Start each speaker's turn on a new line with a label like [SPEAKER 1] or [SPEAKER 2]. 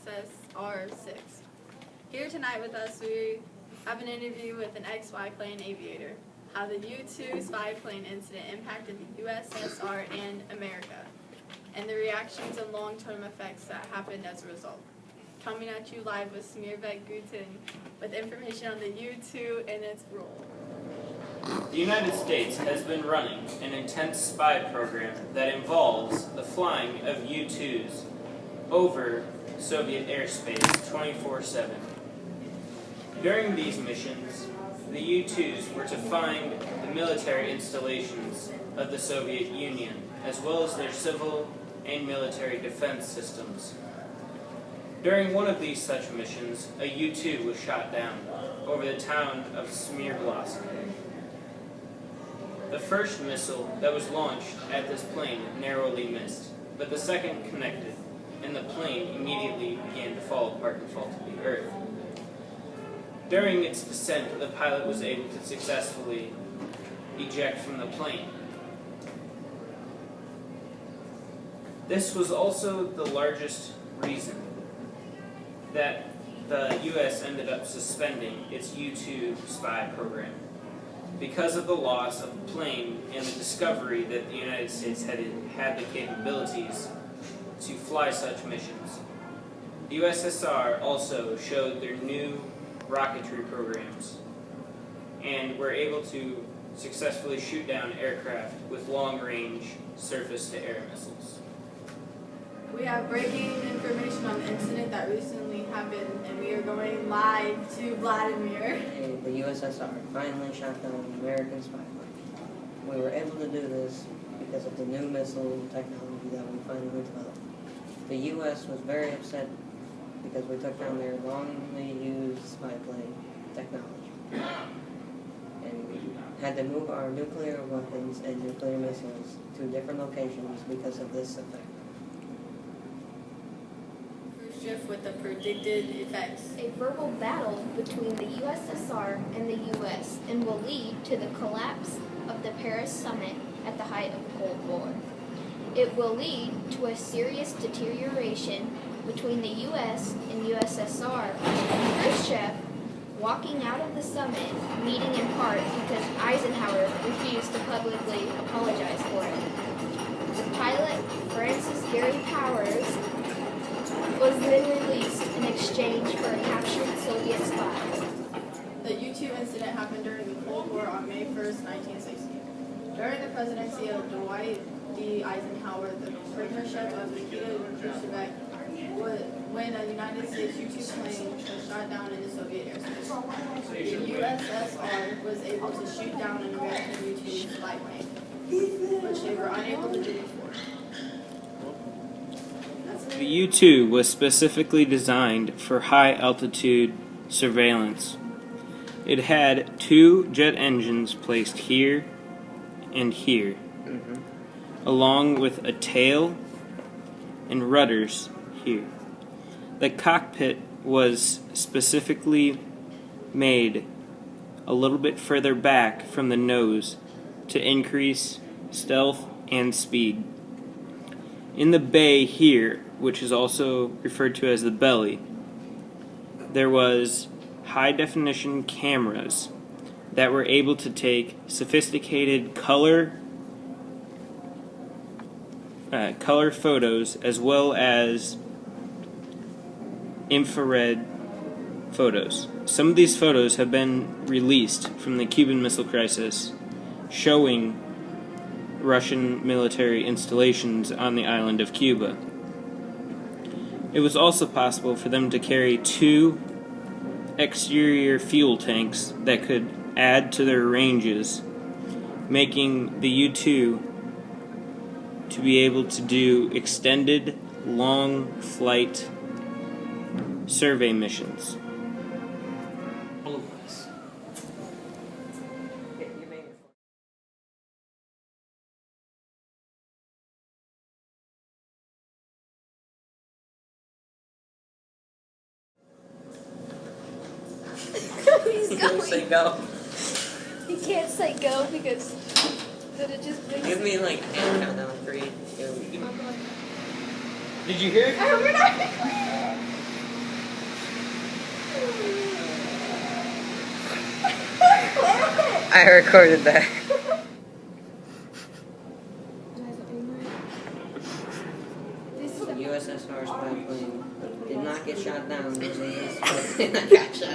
[SPEAKER 1] USSR-6. Here tonight with us, we have an interview with an ex-spy plane aviator, how the U-2 spy plane incident impacted the USSR and America, and the reactions and long-term effects that happened as a result. Coming at you live with Smearbeck Guten with information on the U-2 and its role.
[SPEAKER 2] The United States has been running an intense spy program that involves the flying of U-2s over Soviet airspace 24/7. During these missions, the U-2s were to find the military installations of the Soviet Union, as well as their civil and military defense systems. During one of these such missions, a U-2 was shot down over the town of Smearbeck. The first missile that was launched at this plane narrowly missed, but the second connected, and the plane immediately began to fall apart and fall to the earth. During its descent, the pilot was able to successfully eject from the plane. This was also the largest reason that the U.S. ended up suspending its U-2 spy program, because of the loss of the plane and the discovery that the United States had the capabilities to fly such missions. The USSR also showed their new rocketry programs and were able to successfully shoot down aircraft with long-range surface-to-air missiles.
[SPEAKER 1] We have breaking information on the incident that recently happened, and we are going live to Vladimir.
[SPEAKER 3] The USSR finally shot down an American spy plane. We were able to do this because of the new missile technology that we finally developed. The U.S. was very upset because we took down their longly used spy plane technology. And we had to move our nuclear weapons and nuclear missiles to different locations because of this effect.
[SPEAKER 1] With the predicted effects.
[SPEAKER 4] A verbal battle between the USSR and the U.S. and will lead to the collapse of the Paris summit at the height of the Cold War. It will lead to a serious deterioration between the U.S. and USSR, and Khrushchev walking out of the summit, meeting in part because Eisenhower refused to publicly apologize for it. The pilot, Francis Gary Powers, was then released in exchange for a captured Soviet spy.
[SPEAKER 1] The U-2 incident happened during the Cold War on May 1st, 1960. During the presidency of Dwight D. Eisenhower, the premiership of Nikita Khrushchev, when a United States U-2 plane was shot down in the Soviet airspace. The USSR was able to shoot down an American U-2 spy plane, which they were unable to do before.
[SPEAKER 2] The U-2 was specifically designed for high-altitude surveillance. It had two jet engines placed here and here, along with a tail and rudders here. The cockpit was specifically made a little bit further back from the nose to increase stealth and speed. In the bay here, which is also referred to as the belly, there was high-definition cameras that were able to take sophisticated color photos as well as infrared photos. Some of these photos have been released from the Cuban Missile Crisis, showing Russian military installations on the island of Cuba. It was also possible for them to carry two exterior fuel tanks that could add to their ranges, making the U-2 to be able to do extended, long flight survey missions.
[SPEAKER 4] He's going.
[SPEAKER 3] Say go.
[SPEAKER 4] He can't say go because then it just makes
[SPEAKER 3] Give me like a countdown, 3, 2, 1.
[SPEAKER 2] Did you hear it?
[SPEAKER 4] Oh, we're not.
[SPEAKER 3] I recorded that. The USSR spy plane did not get shot down using this plane that got shot